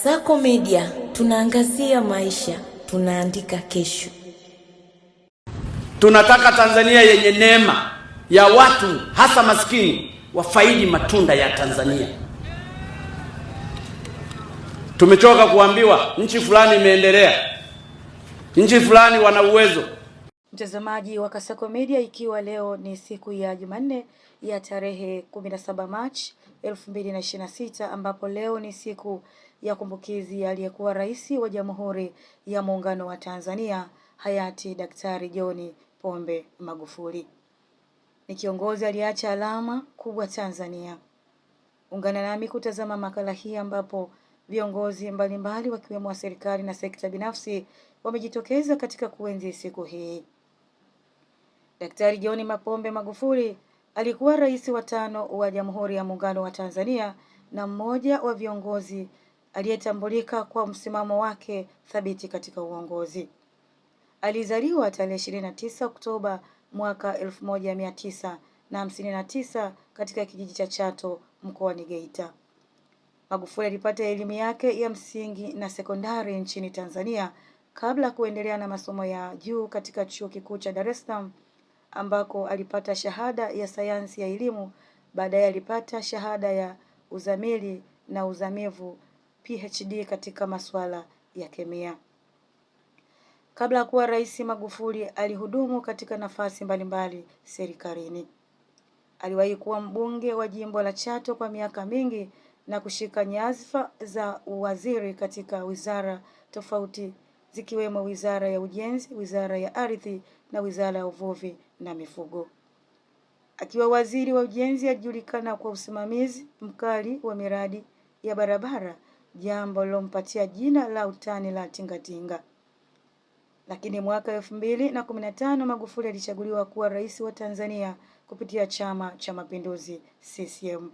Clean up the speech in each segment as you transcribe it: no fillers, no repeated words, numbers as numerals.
Kasako Media, tunaangazia maisha, tunaandika kesho. Tunataka Tanzania yenye neema ya watu hasa maskini wafaidi matunda ya Tanzania. Tumechoka kuambiwa nchi fulani imeendelea, nchi fulani wana uwezo. Mtazamaji wa Kasako Media, ikiwa leo ni siku ya Jumanne ya tarehe 17 Machi 2026, ambapo leo ni siku ya kumbukizi ya aliyekuwa rais wa Jamhuri ya Muungano wa Tanzania hayati Daktari John Pombe Magufuli. Ni kiongozi aliacha alama kubwa Tanzania. Ungana nami kutazama makala hii ambapo viongozi mbalimbali wakiwemo wa serikali na sekta binafsi wamejitokeza katika kuenzi siku hii. Daktari John Pombe Magufuli alikuwa rais wa 5 wa Jamhuri ya Muungano wa Tanzania na mmoja wa viongozi aliyetambulika kwa msimamo wake thabiti katika uongozi. Alizaliwa tarehe 29 Oktoba mwaka 1959 katika kijiji cha Chato mkoani Geita. Magufuli alipata elimu yake ya msingi na sekondari nchini Tanzania kabla ya kuendelea na masomo ya juu katika Chuo Kikuu cha Dar es Salaam ambako alipata shahada ya sayansi ya elimu. Baadaye alipata shahada ya uzamili na uzamivu PhD katika masuala ya kemia. Kabla ya kuwa rais, Magufuli alihudumu katika nafasi mbalimbali serikalini. Aliwahi kuwa mbunge wa jimbo la Chato kwa miaka mingi na kushika nyadhifa za uwaziri katika wizara tofauti zikiwemo Wizara ya Ujenzi, Wizara ya Ardhi na Wizara ya Uvuvi na Mifugo. Akiwa waziri wa Ujenzi, alijulikana kwa usimamizi mkali wa miradi ya barabara, jambo lilompatia jina la utani la tingatinga. Lakini mwaka 2015 Magufuli alichaguliwa kuwa rais wa Tanzania kupitia Chama cha Mapinduzi CCM.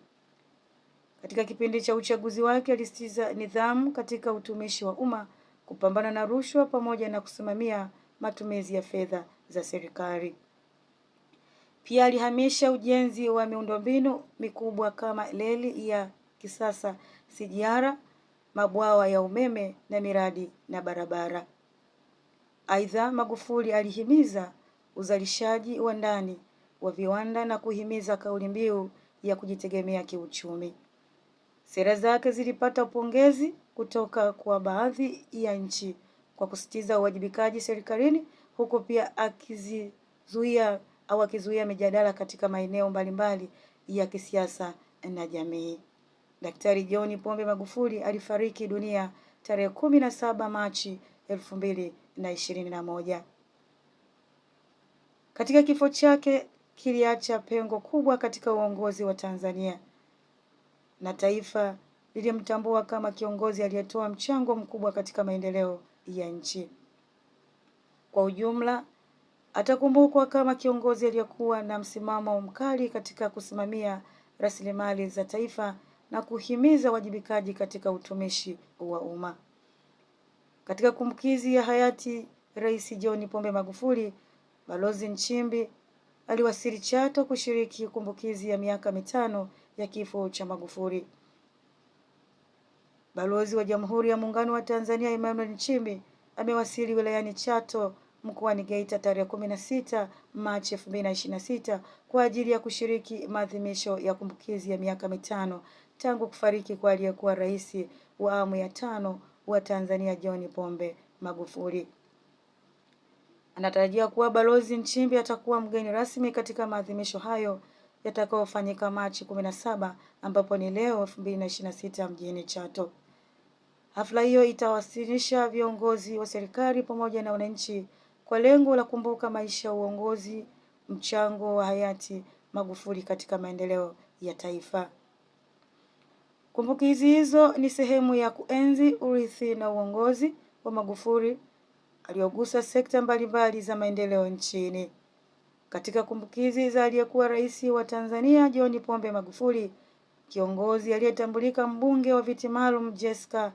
Katika kipindi cha uchaguzi wake alisisitiza nidhamu katika utumishi wa umma, kupambana na rushwa pamoja na kusimamia matumizi ya fedha za serikali. Pia alihamisha ujenzi wa miundombinu mikubwa kama reli ya kisasa, SGR, mabwawa ya umeme na miradi na barabara. Aidha, Magufuli alihimiza uzalishaji wa ndani wa viwanda na kuhimiza kauli mbiu ya kujitegemea kiuchumi. Sera zake zilipata pongezi kutoka kwa baadhi ya nchi kwa kusisitiza uwajibikaji serikalini, huku pia akizuia mijadala katika maeneo mbalimbali ya kisiasa na jamii. Daktari John Pombe Magufuli alifariki dunia tarehe 17 Machi 2021. Katika kifo chake kiliacha pengo kubwa katika uongozi wa Tanzania na taifa lilimtambua kama kiongozi aliyetoa mchango mkubwa katika maendeleo ya nchi. Kwa ujumla, atakumbukwa kama kiongozi aliyekuwa na msimamo mkali katika kusimamia rasilimali za taifa na kuhimiza wajibikaji katika utumishi wa umma. Katika kumbukizi ya hayati Rais John Pombe Magufuli, Balozi Nchimbi aliwasili Chato kushiriki kumbukizi ya miaka 5 ya kifo cha Magufuli. Balozi wa Jamhuri ya Muungano wa Tanzania Emmanuel Nchimbi amewasili wilayani Chato mkoani Geita tarehe 16 Machi 2026 kwa ajili ya kushiriki maadhimisho ya kumbukizi ya miaka 5 tangu kufariki kwa aliyekuwa rais wa awamu ya 5 wa Tanzania John Pombe Magufuli. Anatarajia kuwa Balozi Nchimbi atakuwa mgeni rasmi katika maadhimisho hayo yatakayofanyika Machi 17 ambapo ni leo 2026 mjini Chato. Hafla hiyo itawasilisha viongozi wa serikali pamoja na wananchi kwa lengo la kumbuka maisha, uongozi, mchango wa hayati Magufuli katika maendeleo ya taifa. Kumbukizi hizo ni sehemu ya kuenzi urithi na uongozi wa Magufuli aliogusa sekta mbalimbali za maendeleo nchini. Katika kumbukizi za aliyekuwa rais wa Tanzania John Pombe Magufuli, kiongozi aliyetambulika mbunge wa viti maalum Jessica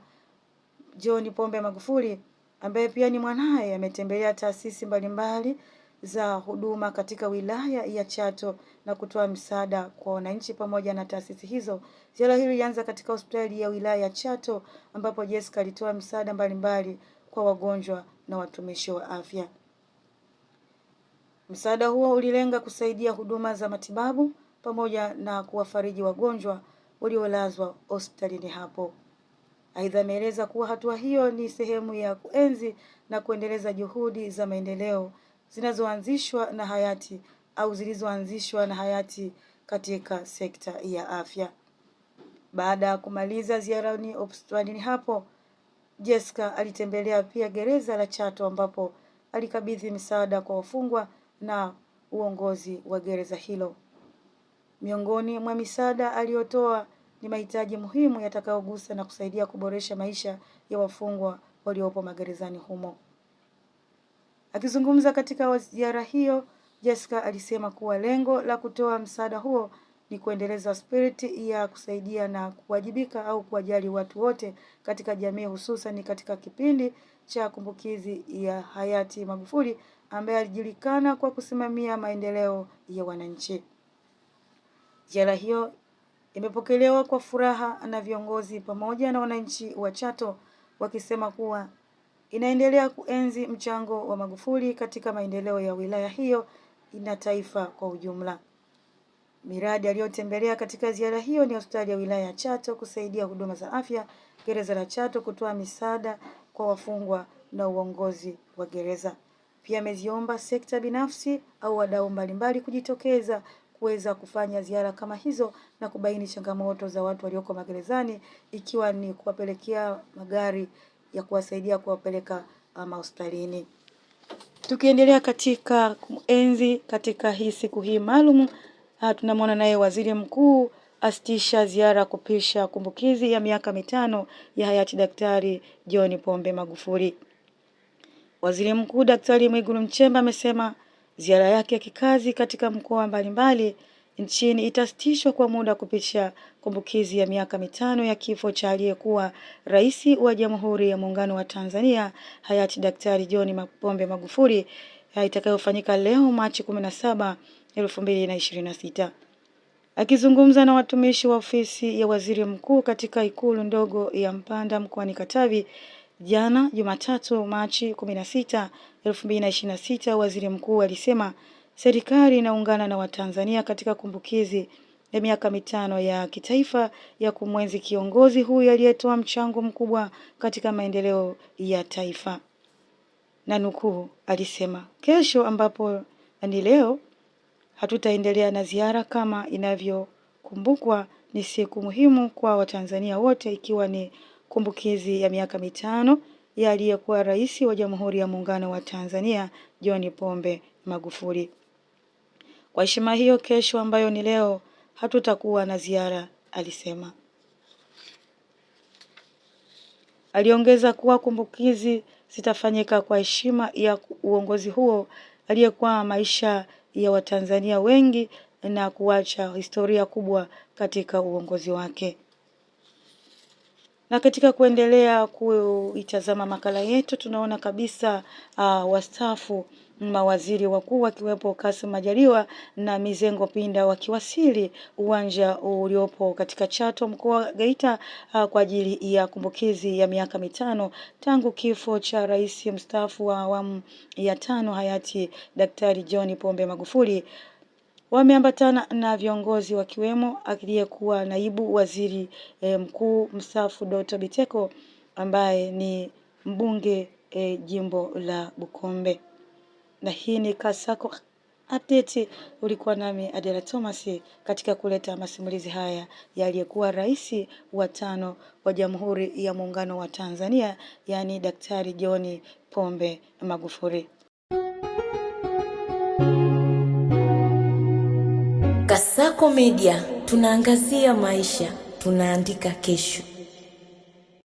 John Pombe Magufuli ambaye pia ni mwanaye ametembelea taasisi mbalimbali za huduma katika wilaya ya Chato na kutoa msaada kwa wananchi pamoja na taasisi hizo. Ziara hii ilianza katika hospitali ya wilaya ya Chato ambapo Jessica alitoa msaada mbalimbali kwa wagonjwa na watumishi wa afya. Msaada huo ulilenga kusaidia huduma za matibabu pamoja na kuwafariji wagonjwa waliolazwa hospitalini hapo. Aidha, ameeleza kuwa hatua hiyo ni sehemu ya kuenzi na kuendeleza juhudi za maendeleo zilizoanzishwa na hayati katika sekta ya afya. Baada ya kumaliza ziara ni hospitalini hapo, Jessica alitembelea pia gereza la Chato ambapo alikabidhi msaada kwa wafungwa na uongozi wa gereza hilo. Miongoni mwa misaada aliyotoa ni mahitaji muhimu yatakayogusa na kusaidia kuboresha maisha ya wafungwa waliopo magerezani humo. Akizungumza katika ziara hiyo, Jessica alisema kuwa lengo la kutoa msaada huo ni kuendeleza spirit ya kusaidia na kuwajibika au kuwajali watu wote katika jamii, hususan katika kipindi cha kumbukizi ya hayati Magufuli ambaye alijulikana kwa kusimamia maendeleo ya wananchi. Ziara hiyo imepokelewa kwa furaha na viongozi pamoja na wananchi wa Chato wakisema kuwa inaendelea kuenzi mchango wa Magufuli katika maendeleo ya wilaya hiyo na taifa kwa ujumla. Miradi aliyotembelea katika ziara hiyo ni hospitali ya wilaya ya Chato kusaidia huduma za afya, gereza la Chato kutoa misaada kwa wafungwa na uongozi wa gereza. Pia ameziomba sekta binafsi au wadau mbalimbali kujitokeza kuweza kufanya ziara kama hizo na kubaini changamoto za watu walioko magerezani, ikiwa ni kuwapelekea magari ya kuwasaidia kuwapeleka hospitalini. Tukiendelea katika enzi katika hii siku hii maalum, tunamwona naye Waziri Mkuu asitisha ziara kupisha kumbukizi ya miaka 5 ya hayati Daktari John Pombe Magufuli. Waziri Mkuu Daktari Mwigulu Nchemba amesema ziara yake ya kikazi katika mkoa mbalimbali nchini itasitishwa kwa muda kupisha kumbukizi ya miaka 5 ya kifo cha aliyekuwa Rais wa Jamhuri ya Muungano wa Tanzania hayati Daktari John Pombe Magufuli itakayofanyika leo Machi 17, 2026. Akizungumza na watumishi wa ofisi ya Waziri Mkuu katika ikulu ndogo ya Mpanda mkoani Katavi jana Jumatatu Machi 16, 2026, Waziri Mkuu alisema serikali inaungana na Watanzania katika kumbukizi ya miaka 5 ya kitaifa ya kumwenzi kiongozi huyu aliyetoa mchango mkubwa katika maendeleo ya taifa. Na nukuu, alisema kesho ambapo ni leo hatutaendelea na ziara kama inavyokumbukwa, ni siku muhimu kwa Watanzania wote, ikiwa ni kumbukizi ya miaka 5 ya aliyekuwa Rais wa Jamhuri ya Muungano wa Tanzania John Pombe Magufuli. Kwa heshima hiyo, kesho ambayo ni leo hatutakuwa na ziara, alisema. Aliongeza kuwa kumbukizi zitafanyika kwa heshima ya uongozi huo aliyekuwa maisha ya Watanzania wengi na kuacha historia kubwa katika uongozi wake. Na katika kuendelea kuitazama makala yetu, tunaona kabisa wastaafu mawaziri wakuu wakiwepo Kassim Majaliwa na Mizengo Pinda wakiwasili uwanja uliopo katika Chato mkoa wa Geita kwa ajili ya kumbukizi ya miaka 5 tangu kifo cha rais mstaafu wa awamu ya 5 hayati Daktari John Pombe Magufuli. Wameambatana na viongozi wakiwemo aliyekuwa naibu waziri mkuu mstaafu Doto Biteko ambaye ni mbunge jimbo la Bukombe. Na hii ni Kasako Update. Ulikuwa nami Adela Thomas katika kuleta masimulizi haya ya aliyekuwa rais wa 5 wa Jamhuri ya Muungano wa Tanzania, yani Daktari John Pombe Magufuli. Kasako Media, tunaangazia maisha, tunaandika kesho.